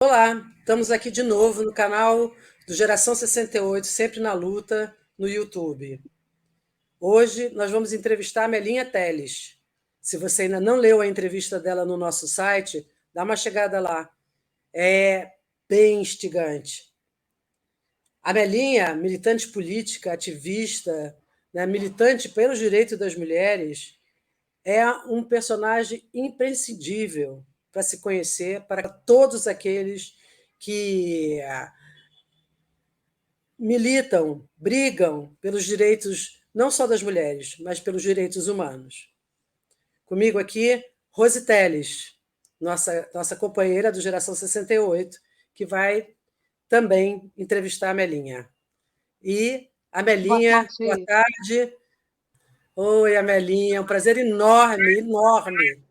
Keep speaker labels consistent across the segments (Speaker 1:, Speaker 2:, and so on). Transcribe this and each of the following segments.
Speaker 1: Olá, estamos aqui de novo no canal do Geração 68, sempre na luta, no YouTube. Hoje nós vamos entrevistar a Melinha Teles. Se você ainda não leu a entrevista dela no nosso site, dá uma chegada lá. É bem instigante. A Melinha, militante política, ativista, né, militante pelos direitos das mulheres, é um personagem imprescindível para se conhecer para todos aqueles que militam, brigam pelos direitos não só das mulheres, mas pelos direitos humanos. Comigo aqui, Rose Teles, nossa companheira do Geração 68, que vai também entrevistar a Melinha. E a
Speaker 2: Boa
Speaker 1: Melinha, boa
Speaker 2: tarde.
Speaker 1: tarde. Oi, Amelinha, é um prazer enorme, enorme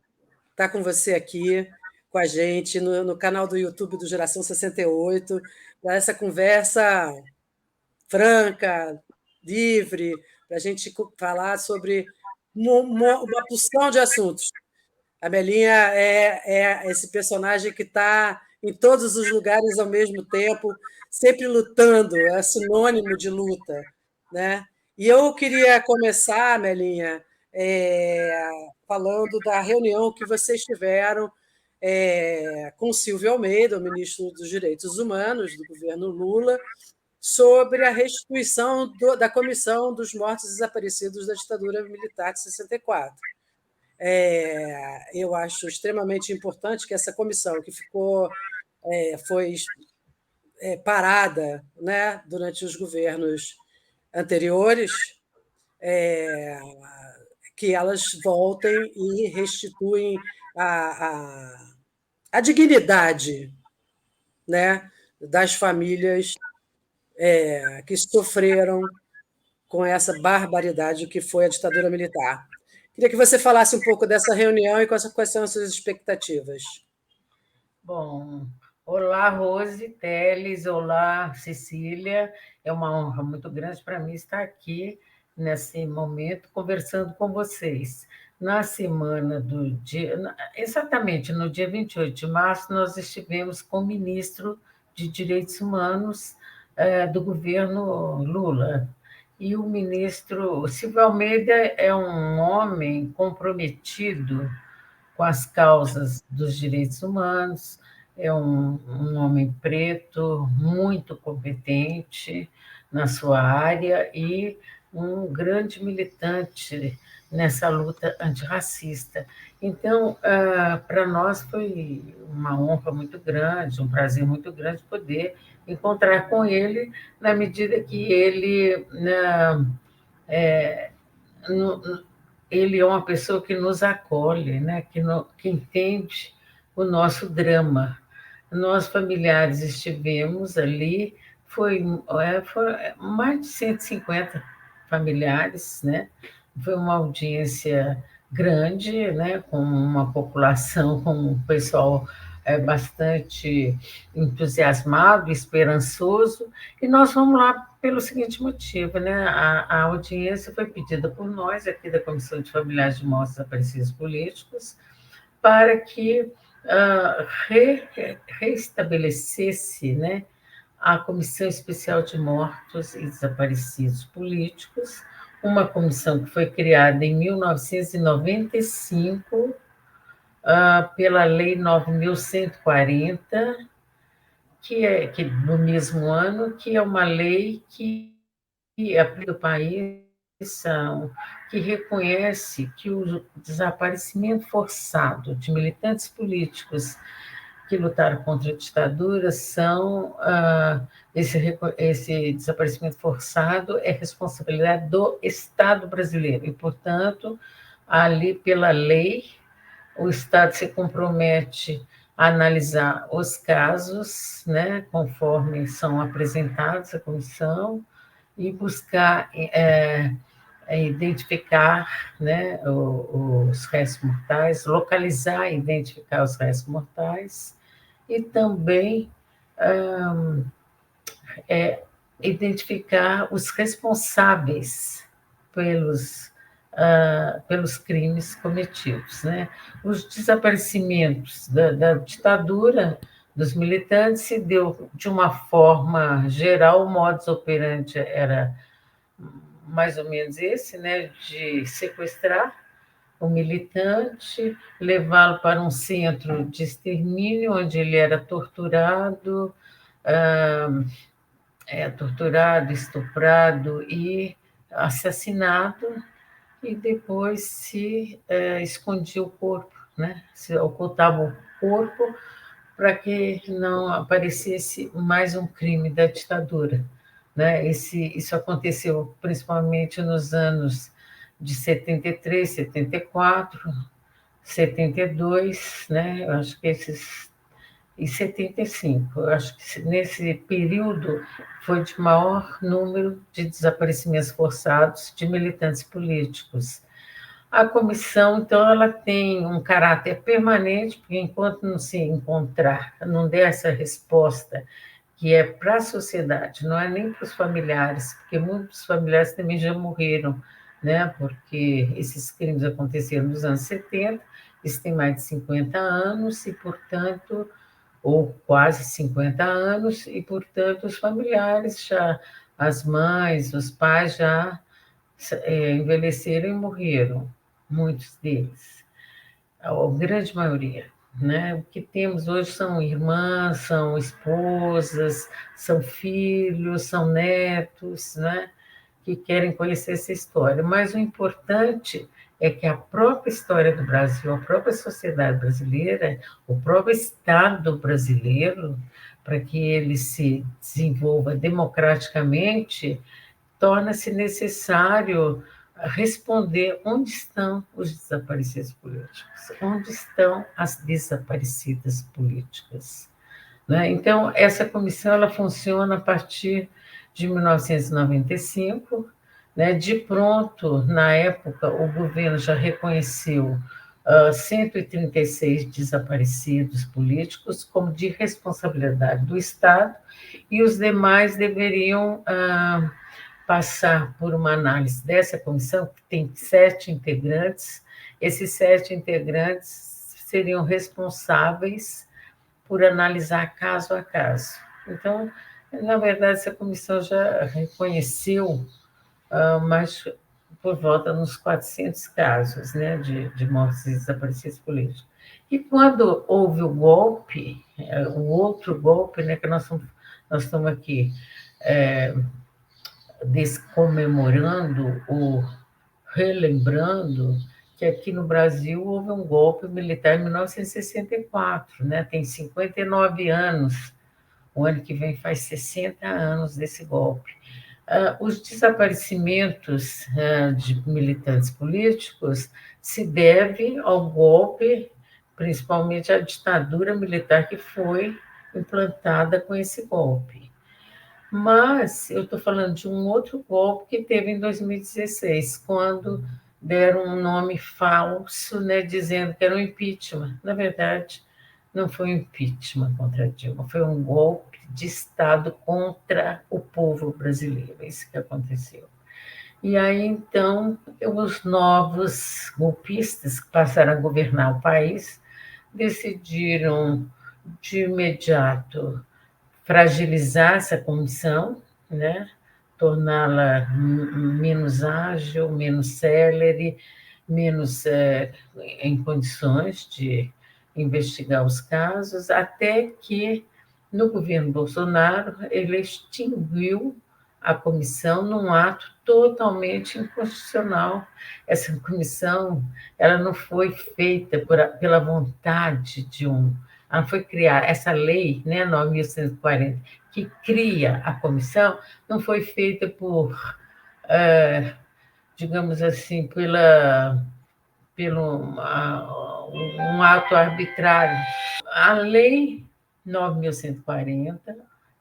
Speaker 1: estar com você aqui, com a gente, no canal do YouTube do Geração 68, para essa conversa franca, livre, para a gente falar sobre uma porção de assuntos. A Melinha é esse personagem que está em todos os lugares ao mesmo tempo, sempre lutando, é sinônimo de luta, né? E eu queria começar, Melinha, falando da reunião que vocês tiveram com Silvio Almeida, o ministro dos Direitos Humanos do governo Lula, sobre a restituição da Comissão dos Mortos e Desaparecidos da Ditadura Militar de 64. Eu acho extremamente importante que essa comissão, que foi parada, né, durante os governos anteriores, que elas voltem e restituem a dignidade, né, das famílias que sofreram com essa barbaridade que foi a ditadura militar. Queria que você falasse um pouco dessa reunião e quais são as suas expectativas.
Speaker 2: Bom, olá, Rose Teles, olá, Cecília. É uma honra muito grande para mim estar aqui nesse momento conversando com vocês. Na semana do dia, exatamente no dia 28 de março, nós estivemos com o ministro de Direitos Humanos do governo Lula. E o ministro Silvio Almeida é um homem comprometido com as causas dos direitos humanos, é um homem preto, muito competente na sua área e um grande militante nessa luta antirracista. Então, para nós foi uma honra muito grande, um prazer muito grande poder encontrar com ele, na medida que ele é, ele é uma pessoa que nos acolhe, né? Que entende o nosso drama. Nós, familiares, estivemos ali, foi mais de 150 familiares, né? Foi uma audiência grande, né? Com uma população, com um pessoal bastante entusiasmado, esperançoso, e nós vamos lá pelo seguinte motivo, né? A audiência foi pedida por nós, aqui da Comissão de Familiares de Mortos e Desaparecidos Políticos, para que reestabelecesse, né, a Comissão Especial de Mortos e Desaparecidos Políticos, uma comissão que foi criada em 1995 pela Lei 9.140, que no mesmo ano, que é uma lei que aplica o país, que reconhece que o desaparecimento forçado de militantes políticos que lutaram contra a ditadura esse desaparecimento forçado é responsabilidade do Estado brasileiro e, portanto, ali pela lei, o Estado se compromete a analisar os casos, né, conforme são apresentados à comissão, e buscar identificar, né, os restos mortais, localizar e identificar os restos mortais, e também identificar os responsáveis pelos crimes cometidos, né? Os desaparecimentos da ditadura dos militantes se deu de uma forma geral, o modus operandi era mais ou menos esse, né, de sequestrar o militante, levá-lo para um centro de extermínio, onde ele era torturado, torturado, estuprado e assassinado, e depois se escondia o corpo, né? Se ocultava o corpo para que não aparecesse mais um crime da ditadura. Né? Isso aconteceu principalmente nos anos de 73, 74, 72, né? Eu acho que esses e 75. Eu acho que nesse período foi de maior número de desaparecimentos forçados de militantes políticos. A comissão, então, ela tem um caráter permanente, porque enquanto não se encontrar, não der essa resposta que é para a sociedade, não é nem para os familiares, porque muitos familiares também já morreram, né? Porque esses crimes aconteceram nos anos 70, eles têm mais de 50 anos e, portanto, ou quase 50 anos, e, portanto, os familiares já, as mães, os pais já envelheceram e morreram, muitos deles, a grande maioria. Né? O que temos hoje são irmãs, são esposas, são filhos, são netos, né? Que querem conhecer essa história. Mas o importante é que a própria história do Brasil, a própria sociedade brasileira, o próprio Estado brasileiro, para que ele se desenvolva democraticamente, torna-se necessário responder onde estão os desaparecidos políticos, onde estão as desaparecidas políticas. Né? Então, essa comissão ela funciona a partir de 1995. Né? De pronto, na época, o governo já reconheceu 136 desaparecidos políticos como de responsabilidade do Estado, e os demais deveriam passar por uma análise dessa comissão, que tem 7 integrantes. Esses 7 integrantes seriam responsáveis por analisar caso a caso. Então, na verdade, essa comissão já reconheceu mais por volta nos 400 casos, né, de mortes e desaparecidos políticos. E quando houve o golpe, o outro golpe, né, que nós estamos aqui comemorando ou relembrando que aqui no Brasil houve um golpe militar em 1964, né? Tem 59 anos, o ano que vem faz 60 anos desse golpe. Os desaparecimentos de militantes políticos se devem ao golpe, principalmente à ditadura militar que foi implantada com esse golpe. Mas eu estou falando de um outro golpe que teve em 2016, quando deram um nome falso, né, dizendo que era um impeachment. Na verdade, não foi um impeachment contra Dilma, foi um golpe de Estado contra o povo brasileiro, é isso que aconteceu. E aí, então, os novos golpistas que passaram a governar o país decidiram, de imediato, fragilizar essa comissão, né? Torná-la menos ágil, menos célere, menos em condições de investigar os casos, até que, no governo Bolsonaro, ele extinguiu a comissão num ato totalmente inconstitucional. Essa comissão ela não foi feita pela vontade de um. Ela foi criar essa lei, né, 9.140, que cria a comissão, não foi feita por, digamos assim, pelo um ato arbitrário. A lei 9.140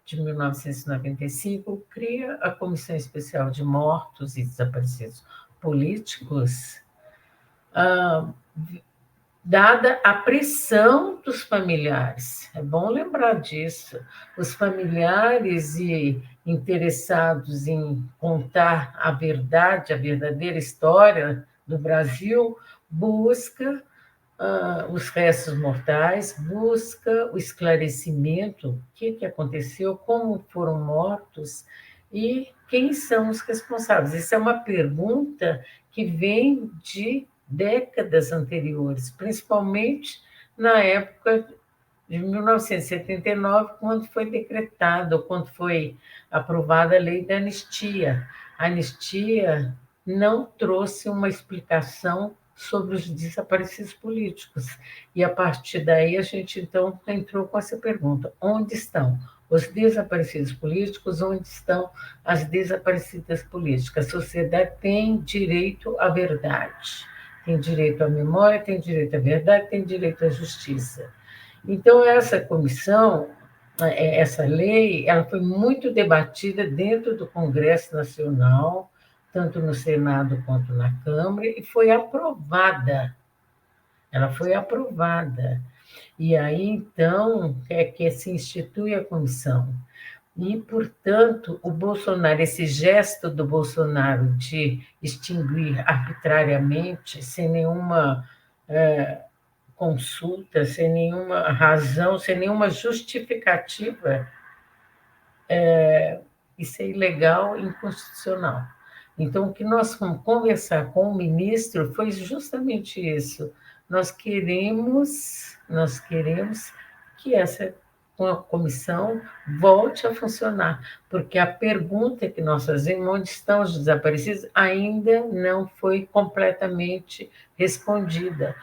Speaker 2: de 1995 cria a Comissão Especial de Mortos e Desaparecidos Políticos, dada a pressão dos familiares. É bom lembrar disso. Os familiares e interessados em contar a verdade, a verdadeira história do Brasil, busca os restos mortais, busca o esclarecimento, o que aconteceu, como foram mortos e quem são os responsáveis. Essa é uma pergunta que vem de décadas anteriores, principalmente na época de 1979, quando foi decretada, quando foi aprovada a lei da anistia. A anistia não trouxe uma explicação sobre os desaparecidos políticos. E, a partir daí, a gente, então, entrou com essa pergunta: onde estão os desaparecidos políticos? Onde estão as desaparecidas políticas? A sociedade tem direito à verdade, tem direito à memória, tem direito à verdade, tem direito à justiça. Então, essa comissão, essa lei, ela foi muito debatida dentro do Congresso Nacional, tanto no Senado quanto na Câmara, e foi aprovada. Ela foi aprovada. E aí, então, é que se institui a comissão. E, portanto, o Bolsonaro, esse gesto do Bolsonaro de extinguir arbitrariamente, sem nenhuma consulta, sem nenhuma razão, sem nenhuma justificativa, isso é ilegal e inconstitucional. Então, o que nós fomos conversar com o ministro foi justamente isso. Nós queremos que essa comissão volte a funcionar, porque a pergunta que nós fazemos, onde estão os desaparecidos, ainda não foi completamente respondida.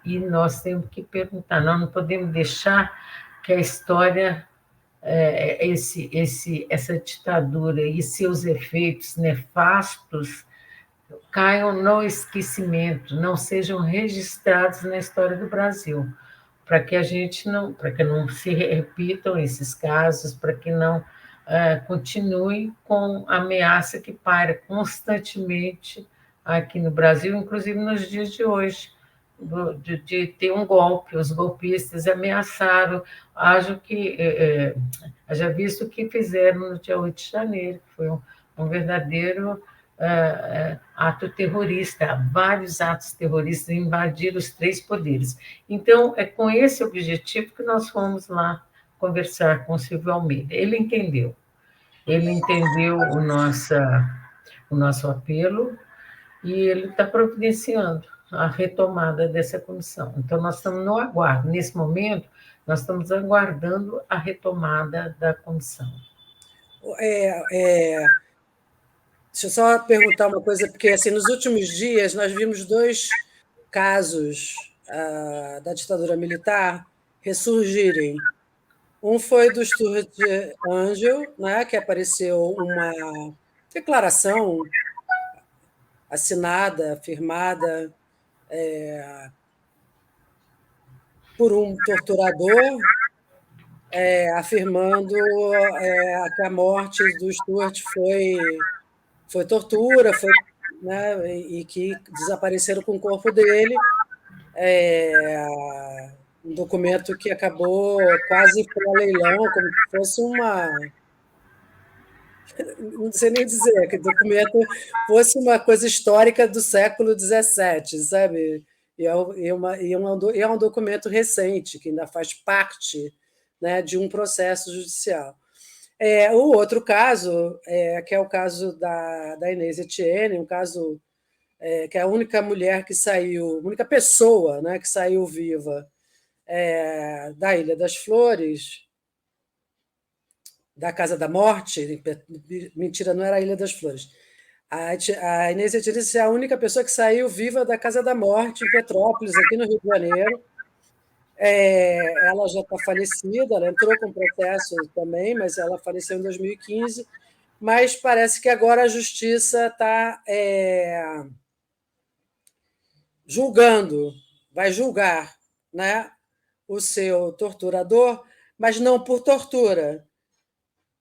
Speaker 2: E nós temos que perguntar, nós não podemos deixar que a história essa ditadura e seus efeitos nefastos caiam no esquecimento, não sejam registrados na história do Brasil, para que não se repitam esses casos, para que não continue com a ameaça que paira constantemente aqui no Brasil, inclusive nos dias de hoje, de ter um golpe. Os golpistas ameaçaram, haja visto o que fizeram no dia 8 de janeiro, que foi um verdadeiro ato terrorista. Vários atos terroristas invadiram os três poderes. Então, é com esse objetivo que nós fomos lá conversar com o Silvio Almeida. Ele entendeu o nosso apelo e ele está providenciando a retomada dessa comissão. Então, nós estamos no aguardo. Nesse momento, nós estamos aguardando a retomada da comissão.
Speaker 1: Deixa eu só perguntar uma coisa, porque assim, nos últimos dias nós vimos dois casos da ditadura militar ressurgirem. Um foi do Stuart Angel, né, que apareceu uma declaração assinada, firmada por um torturador, afirmando que a morte do Stuart foi tortura, né, e que desapareceram com o corpo dele. Um documento que acabou quase para leilão, como se fosse uma. Não sei nem dizer, que o documento fosse uma coisa histórica do século XVII, sabe? E é um documento recente, que ainda faz parte, né, de um processo judicial. O outro caso, que é o caso da Inês Etienne, um caso que é a única mulher que saiu, a única pessoa, né, que saiu viva da Ilha das Flores, da Casa da Morte. Mentira, não era a Ilha das Flores. A Inês Etienne é a única pessoa que saiu viva da Casa da Morte, em Petrópolis, aqui no Rio de Janeiro. Ela já está falecida, ela entrou com processo também, mas ela faleceu em 2015. Mas parece que agora a justiça está vai julgar, né, o seu torturador, mas não por tortura,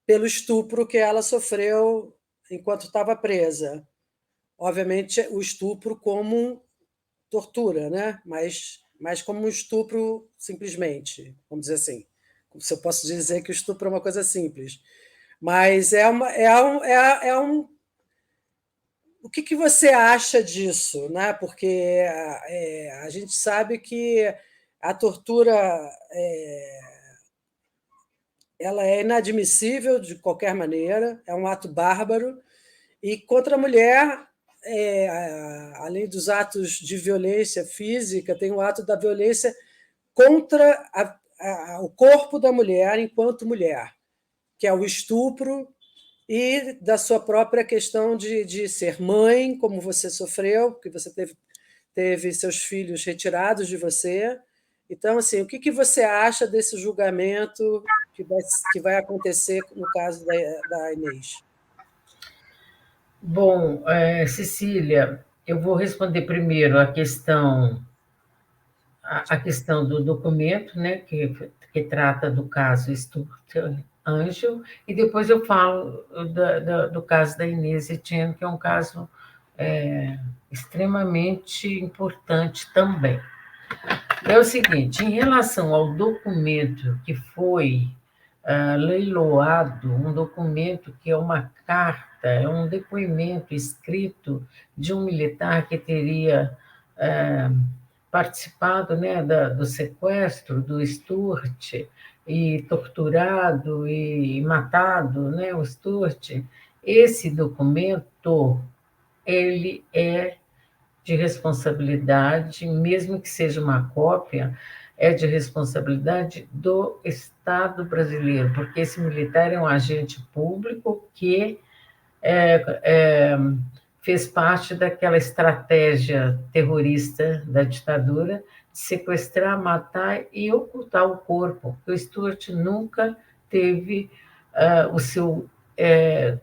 Speaker 1: pelo estupro que ela sofreu enquanto estava presa. Obviamente, o estupro como tortura, né? mas como um estupro simplesmente, vamos dizer assim. Se eu posso dizer que o estupro é uma coisa simples. Mas O que você acha disso, né? Porque a gente sabe que a tortura ela é inadmissível de qualquer maneira, é um ato bárbaro, e contra a mulher, além dos atos de violência física, tem o ato da violência contra o corpo da mulher enquanto mulher, que é o estupro, e da sua própria questão de ser mãe, como você sofreu, porque você teve seus filhos retirados de você. Então, assim, o que você acha desse julgamento que vai acontecer no caso da Inês?
Speaker 2: Bom, Cecília, eu vou responder primeiro a questão do documento, né, que trata do caso Stuart Angel, e depois eu falo do caso da Inês Etienne, que é um caso extremamente importante também. É o seguinte, em relação ao documento que foi leiloado, um documento que é uma carta, é um depoimento escrito de um militar que teria participado, né, do sequestro do Stuart e torturado e matado, né, o Stuart. Esse documento ele é de responsabilidade, mesmo que seja uma cópia, é de responsabilidade do Estado brasileiro, porque esse militar é um agente público que é, é, fez parte daquela estratégia terrorista da ditadura de sequestrar, matar e ocultar o corpo. O Stuart nunca teve o seu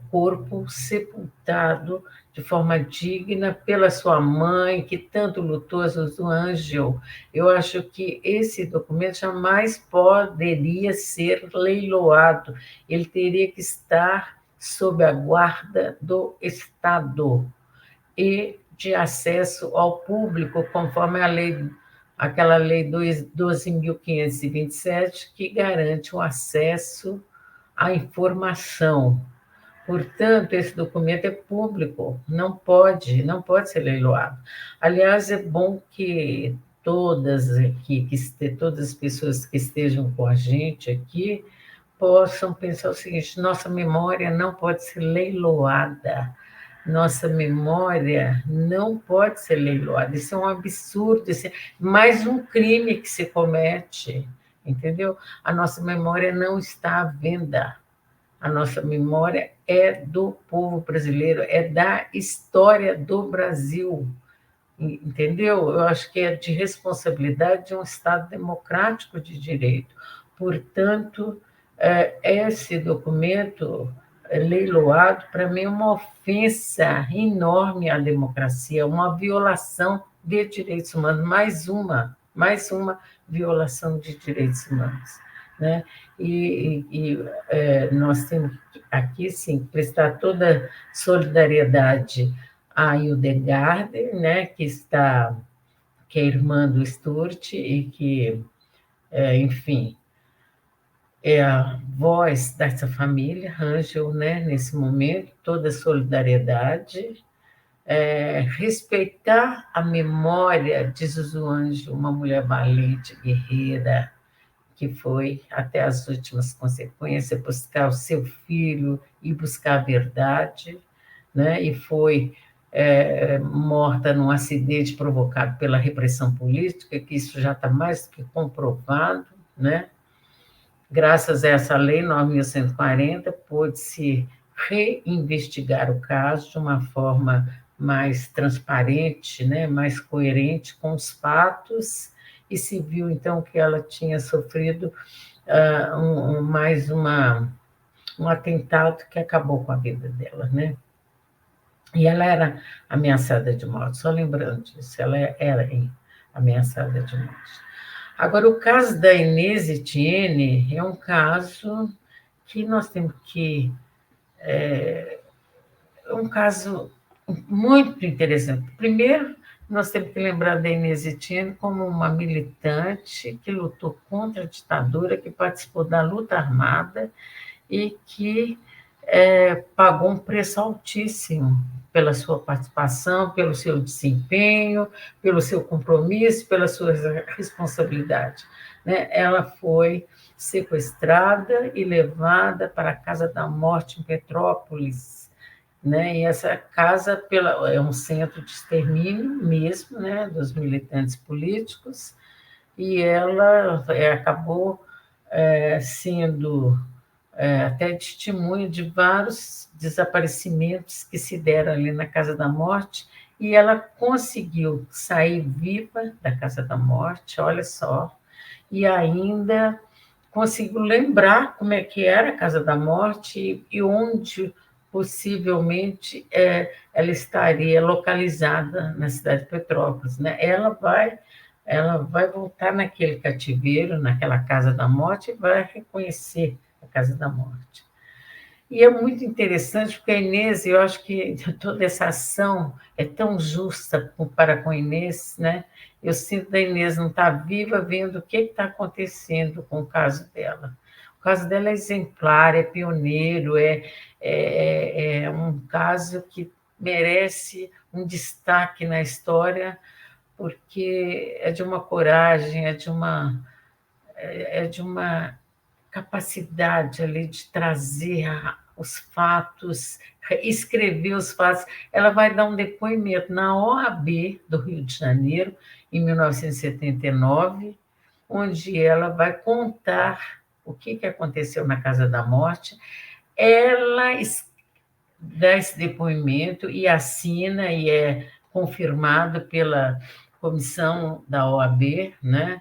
Speaker 2: corpo sepultado de forma digna pela sua mãe, que tanto lutou, do Ângelo. Eu acho que esse documento jamais poderia ser leiloado. Ele teria que estar sob a guarda do Estado e de acesso ao público, conforme aquela lei 12.527, que garante o acesso à informação. Portanto, esse documento é público, não pode ser leiloado. Aliás, é bom que todas as pessoas que estejam com a gente aqui possam pensar o seguinte: nossa memória não pode ser leiloada. Nossa memória não pode ser leiloada. Isso é um absurdo, isso é mais um crime que se comete, entendeu? A nossa memória não está à venda. A nossa memória é do povo brasileiro, é da história do Brasil, entendeu? Eu acho que é de responsabilidade de um Estado democrático de direito. Portanto, esse documento leiloado, para mim, é uma ofensa enorme à democracia, uma violação de direitos humanos, mais uma violação de direitos humanos. Né? Nós temos aqui, sim, prestar toda solidariedade a Hildegard, né, que é irmã do Stuart e que, enfim, é a voz dessa família, Ângelo, né, nesse momento, toda a solidariedade, respeitar a memória de Zuzu Ângelo, uma mulher valente, guerreira, que foi até as últimas consequências buscar o seu filho e buscar a verdade, né? E foi morta num acidente provocado pela repressão política, que isso já está mais que comprovado, né? Graças a essa lei 9.140, pôde-se reinvestigar o caso de uma forma mais transparente, né? Mais coerente com os fatos, e se viu, então, que ela tinha sofrido mais um atentado que acabou com a vida dela, né? E ela era ameaçada de morte, só lembrando disso, ela era ameaçada de morte. Agora, o caso da Inês Etienne é um caso que nós temos que... É um caso muito interessante. Primeiro, nós temos que lembrar da Inês Etienne como uma militante que lutou contra a ditadura, que participou da luta armada e que pagou um preço altíssimo pela sua participação, pelo seu desempenho, pelo seu compromisso, pela sua responsabilidade. Né? Ela foi sequestrada e levada para a Casa da Morte em Petrópolis. Né? E essa casa é um centro de extermínio mesmo, né, dos militantes políticos, e ela acabou sendo até testemunha de vários desaparecimentos que se deram ali na Casa da Morte, e ela conseguiu sair viva da Casa da Morte, olha só, e ainda conseguiu lembrar como é que era a Casa da Morte e onde possivelmente ela estaria localizada na cidade de Petrópolis. Né? Ela vai voltar naquele cativeiro, naquela Casa da Morte, e vai reconhecer a Casa da Morte. E é muito interessante, porque a Inês, eu acho que toda essa ação é tão justa para com a Inês, né? Eu sinto da Inês não estar viva, vendo o que está acontecendo com o caso dela. O caso dela é exemplar, é pioneiro, é um caso que merece um destaque na história, porque é de uma coragem, é de uma capacidade ali de trazer os fatos, escrever os fatos. Ela vai dar um depoimento na OAB do Rio de Janeiro, em 1979, onde ela vai contar o que aconteceu na Casa da Morte. Ela dá esse depoimento e assina, e é confirmado pela comissão da OAB, né?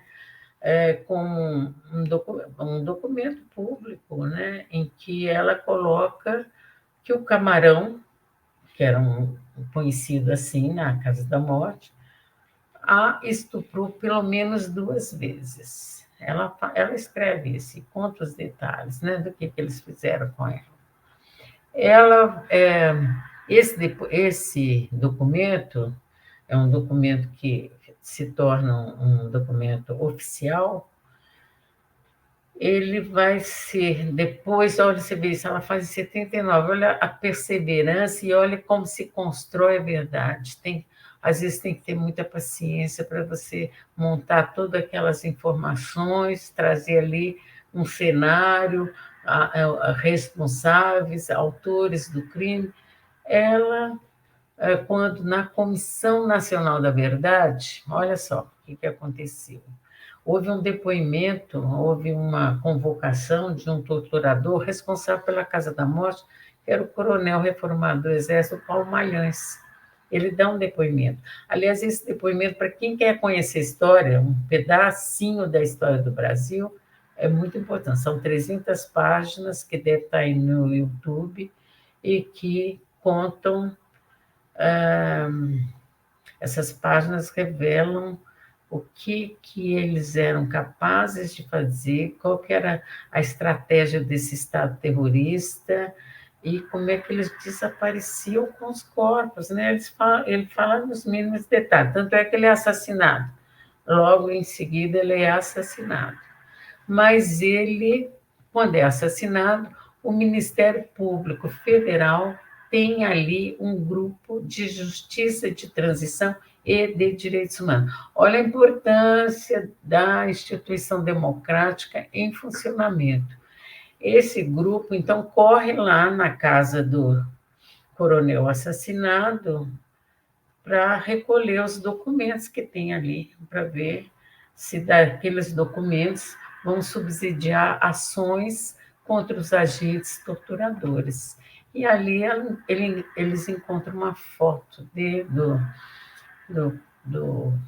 Speaker 2: Com um documento público, né, em que ela coloca que o Camarão, que era conhecido assim na Casa da Morte, a estuprou pelo menos 2 vezes. Ela escreve isso, e conta os detalhes, né, do que eles fizeram com ela. Esse documento é um documento que se torna um documento oficial. Ele vai ser, depois, olha, você vê isso, ela faz em 79, olha a perseverança e olha como se constrói a verdade. Às vezes tem que ter muita paciência para você montar todas aquelas informações, trazer ali um cenário, responsáveis, autores do crime. Ela, quando na Comissão Nacional da Verdade, olha só o que aconteceu. Houve um depoimento, houve uma convocação de um torturador responsável pela Casa da Morte, que era o coronel reformado do Exército, Paulo Malhães. Ele dá um depoimento. Aliás, esse depoimento, para quem quer conhecer a história, um pedacinho da história do Brasil, é muito importante. São 300 páginas que deve estar aí no YouTube e que contam. Essas páginas revelam o que eles eram capazes de fazer, qual que era a estratégia desse Estado terrorista e como é que eles desapareciam com os corpos. Né? Ele fala nos mínimos detalhes, tanto é que ele é assassinado. Logo em seguida, ele é assassinado. Mas ele, quando é assassinado, o Ministério Público Federal tem ali um grupo de justiça de transição e de direitos humanos. Olha a importância da instituição democrática em funcionamento. Esse grupo, então, corre lá na casa do coronel assassinado para recolher os documentos que tem ali, para ver se daqueles documentos vão subsidiar ações contra os agentes torturadores. E ali eles encontram uma foto do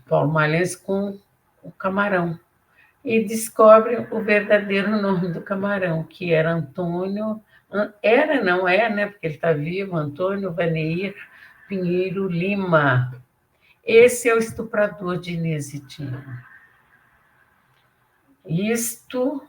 Speaker 2: Paulo Malhães com o Camarão e descobrem o verdadeiro nome do Camarão, que era Antônio, não é, né, porque ele está vivo, Antônio Vaneir Pinheiro Lima. Esse é o estuprador de Inês e Tina. Isto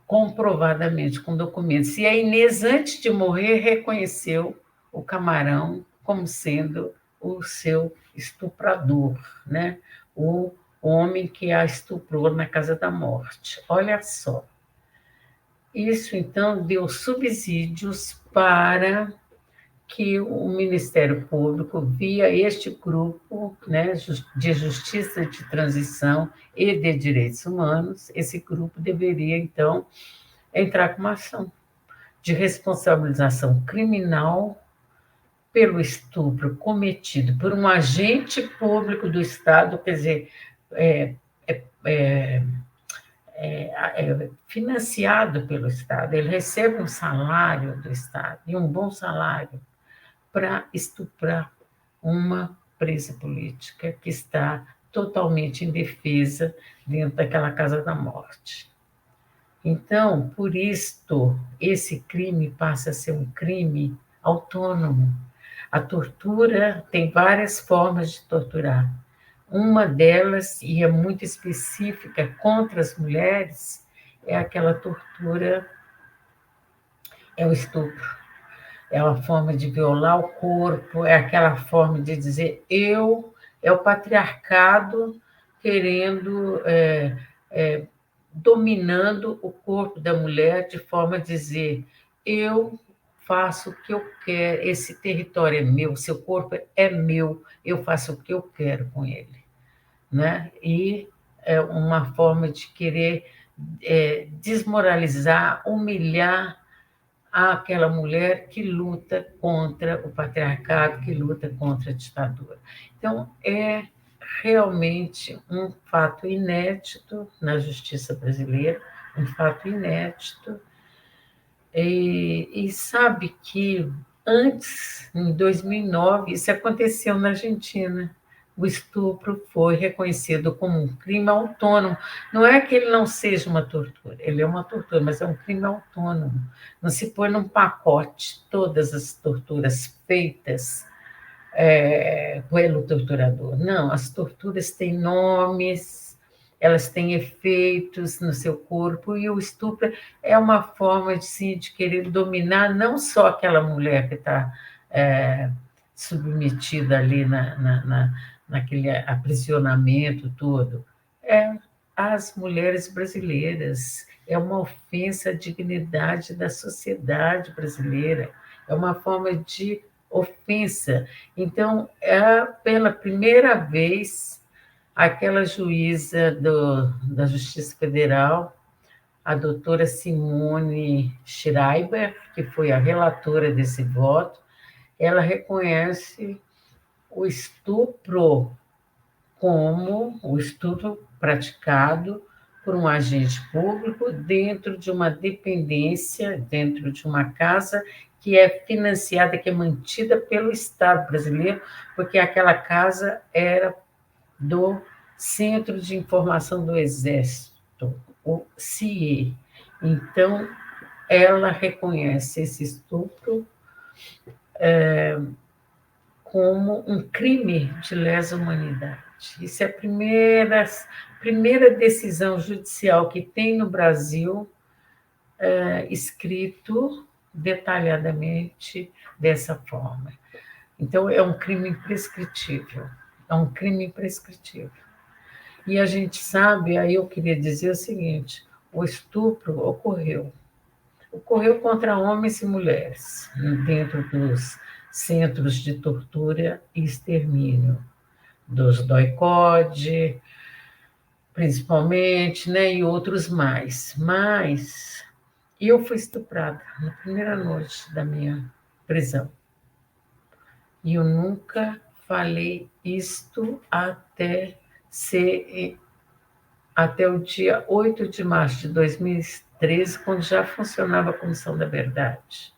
Speaker 2: comprovadamente com documentos. E a Inês, antes de morrer, reconheceu o Camarão como sendo o seu estuprador, né? O homem que a estuprou na Casa da Morte. Olha só. Isso, então, deu subsídios para que o Ministério Público, via este grupo, né, de justiça de transição e de direitos humanos, esse grupo deveria, então, entrar com uma ação de responsabilização criminal pelo estupro cometido por um agente público do Estado, quer dizer, é, é, financiado pelo Estado, ele recebe um salário do Estado, e um bom salário, para estuprar uma presa política que está totalmente indefesa dentro daquela casa da morte. Então, por isto, esse crime passa a ser um crime autônomo. A tortura tem várias formas de torturar. Uma delas, e é muito específica contra as mulheres, é aquela tortura, é o estupro. É uma forma de violar o corpo, é aquela forma de dizer eu, é o patriarcado querendo, dominando o corpo da mulher de forma a dizer eu faço o que eu quero, esse território é meu, seu corpo é meu, eu faço o que eu quero com ele, né? E é uma forma de querer desmoralizar, humilhar àquela mulher que luta contra o patriarcado, que luta contra a ditadura. Então, é realmente um fato inédito na justiça brasileira, um fato inédito. E sabe que antes, em 2009, isso aconteceu na Argentina. O estupro foi reconhecido como um crime autônomo. Não é que ele não seja uma tortura, ele é uma tortura, mas é um crime autônomo. Não se põe num pacote todas as torturas feitas pelo torturador. Não, as torturas têm nomes, elas têm efeitos no seu corpo, e o estupro é uma forma sim, de querer dominar não só aquela mulher que está submetida ali naquele aprisionamento todo, é as mulheres brasileiras. É uma ofensa à dignidade da sociedade brasileira, é uma forma de ofensa. Então, pela primeira vez, aquela juíza da Justiça Federal, a doutora Simone Schreiber, que foi a relatora desse voto, ela reconhece o estupro como o estupro praticado por um agente público dentro de uma dependência, dentro de uma casa que é financiada, que é mantida pelo Estado brasileiro, porque aquela casa era do Centro de Informação do Exército, o CIE. Então, ela reconhece esse estupro como um crime de lesa humanidade. Isso é a primeira decisão judicial que tem no Brasil escrito detalhadamente dessa forma. Então, é um crime imprescritível. É um crime imprescritível. E a gente sabe, aí eu queria dizer o seguinte: o estupro ocorreu. Ocorreu contra homens e mulheres, dentro dos centros de tortura e extermínio, dos DOI-CODE, principalmente, né, e outros mais. Mas eu fui estuprada na primeira noite da minha prisão. E eu nunca falei isto até o dia 8 de março de 2013, quando já funcionava a Comissão da Verdade.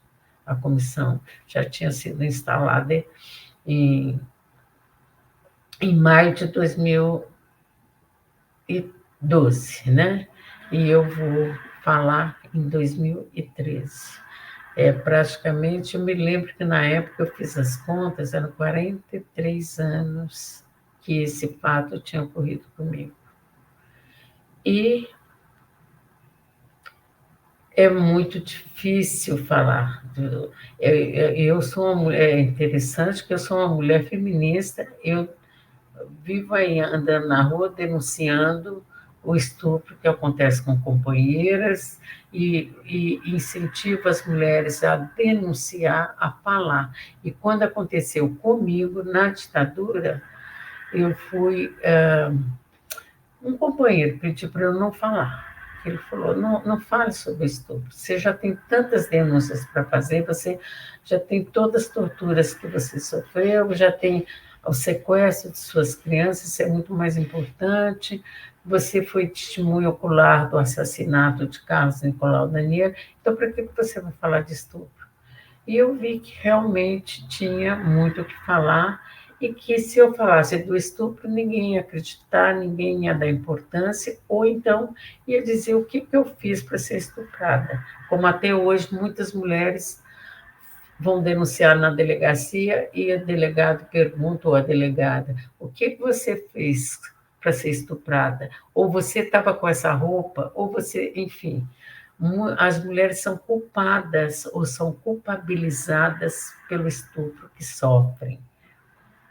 Speaker 2: A comissão já tinha sido instalada em maio de 2012, né? E eu vou falar em 2013. Praticamente, eu me lembro que na época eu fiz as contas, eram 43 anos que esse fato tinha ocorrido comigo. E é muito difícil falar. Eu sou uma mulher, é interessante que eu sou uma mulher feminista, eu vivo aí andando na rua denunciando o estupro que acontece com companheiras e incentiva as mulheres a denunciar, a falar. E quando aconteceu comigo, na ditadura, eu fui... um companheiro pediu para eu não falar. Ele falou, não fale sobre estupro. Você já tem tantas denúncias para fazer, você já tem todas as torturas que você sofreu, já tem o sequestro de suas crianças, isso é muito mais importante. Você foi testemunha ocular do assassinato de Carlos Nicolau Daniel, então para que você vai falar de estupro? E eu vi que realmente tinha muito o que falar e que se eu falasse do estupro, ninguém ia acreditar, ninguém ia dar importância, ou então ia dizer o que eu fiz para ser estuprada. Como até hoje muitas mulheres vão denunciar na delegacia e o delegado pergunta, ou a delegada, o que você fez para ser estuprada? Ou você estava com essa roupa, ou você, enfim. As mulheres são culpadas ou são culpabilizadas pelo estupro que sofrem,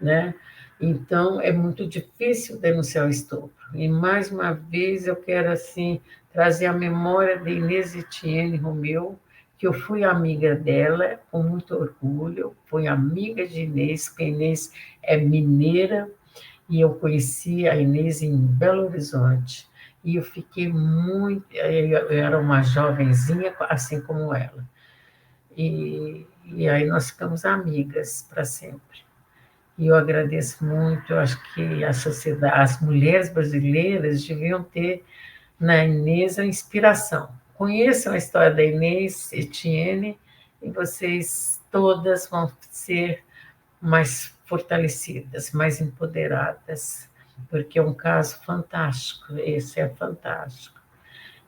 Speaker 2: né? Então, é muito difícil denunciar o estupro. E, mais uma vez, eu quero, assim, trazer a memória de Inês Etienne Romeu, que eu fui amiga dela, com muito orgulho, fui amiga de Inês, porque a Inês é mineira, e eu conheci a Inês em Belo Horizonte. E eu fiquei muito... Eu era uma jovenzinha, assim como ela. E aí nós ficamos amigas para sempre. E eu agradeço muito, eu acho que a sociedade, as mulheres brasileiras deviam ter na Inês a inspiração. Conheçam a história da Inês Etienne e vocês todas vão ser mais fortalecidas, mais empoderadas, porque é um caso fantástico, esse é fantástico.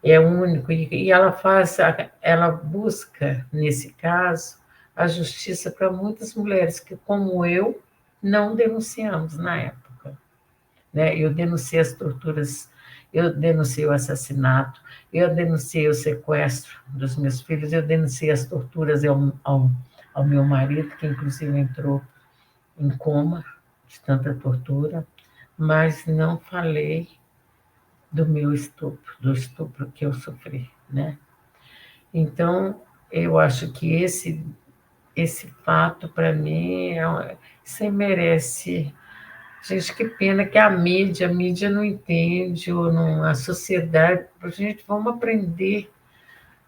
Speaker 2: É único, e ela busca, nesse caso, a justiça para muitas mulheres que, como eu, não denunciamos na época, né? Eu denunciei as torturas, eu denunciei o assassinato, eu denunciei o sequestro dos meus filhos, eu denunciei as torturas ao meu marido, que inclusive entrou em coma de tanta tortura, mas não falei do meu estupro, do estupro que eu sofri, né? Então, eu acho que esse fato, para mim, você merece. Gente, que pena que a mídia não entende, ou não, a sociedade. Gente, vamos aprender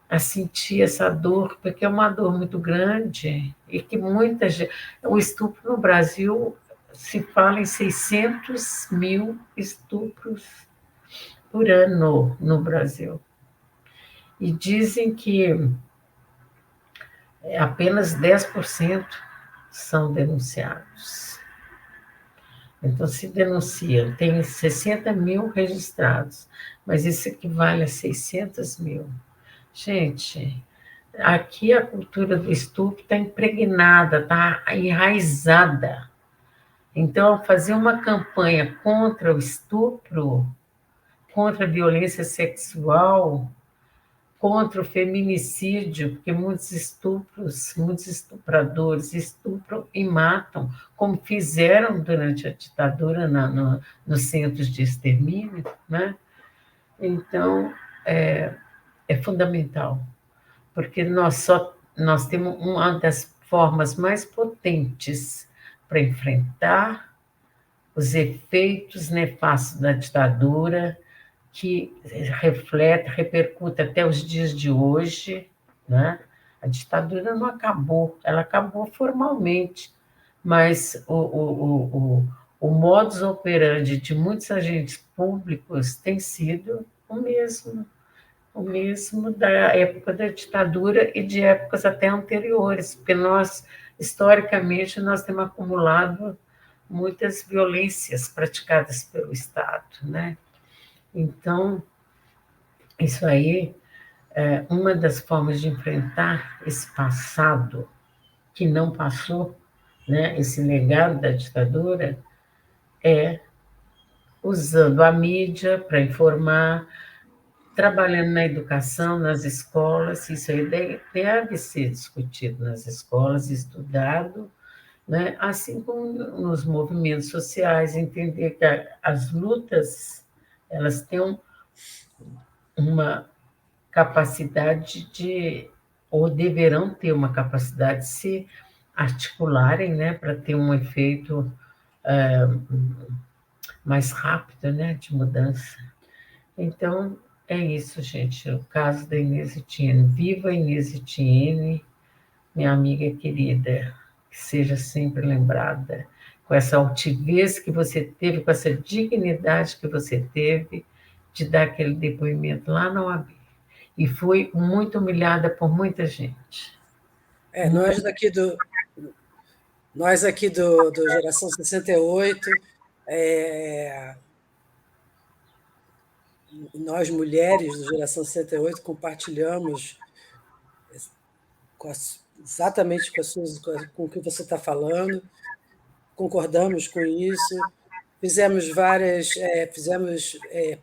Speaker 2: a sentir essa dor, porque é uma dor muito grande e que muita gente. O estupro no Brasil se fala em 600 mil estupros por ano no Brasil. E dizem que apenas 10% são denunciados. Então, se denuncia, tem 60 mil registrados, mas isso equivale a 600 mil. Gente, aqui a cultura do estupro está impregnada, está enraizada. Então, fazer uma campanha contra o estupro, contra a violência sexual, contra o feminicídio, porque muitos estupradores estupram e matam, como fizeram durante a ditadura nos centros de extermínio, né? Então, é fundamental, porque nós temos uma das formas mais potentes para enfrentar os efeitos nefastos da ditadura, que repercute até os dias de hoje, né? A ditadura não acabou, ela acabou formalmente, mas o modus operandi de muitos agentes públicos tem sido o mesmo da época da ditadura e de épocas até anteriores, porque nós, historicamente, nós temos acumulado muitas violências praticadas pelo Estado, né? Então, isso aí é uma das formas de enfrentar esse passado que não passou, né? Esse legado da ditadura, é usando a mídia para informar, trabalhando na educação, nas escolas, isso aí deve ser discutido nas escolas, estudado, né? Assim como nos movimentos sociais, entender que as lutas, elas têm uma capacidade de, ou deverão ter uma capacidade de se articularem, né, para ter um efeito mais rápido, né, de mudança. Então, é isso, gente. O caso da Inês Etienne. Viva Inês Etienne, minha amiga querida, que seja sempre lembrada, com essa altivez que você teve, com essa dignidade que você teve de dar aquele depoimento lá na OAB. E foi muito humilhada por muita gente.
Speaker 1: É, nós aqui do Geração 68, é, nós mulheres do Geração 68 compartilhamos exatamente com o que você está falando, concordamos com isso, fizemos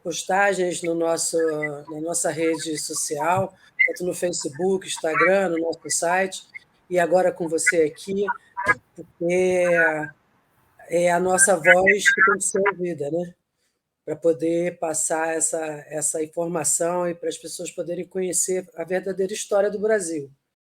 Speaker 1: postagens na nossa rede social, tanto no Facebook, Instagram, no nosso site, e agora com você aqui, porque é a nossa voz que tem que ser ouvida, né? Para poder passar essa informação e para as pessoas poderem conhecer a verdadeira história do Brasil.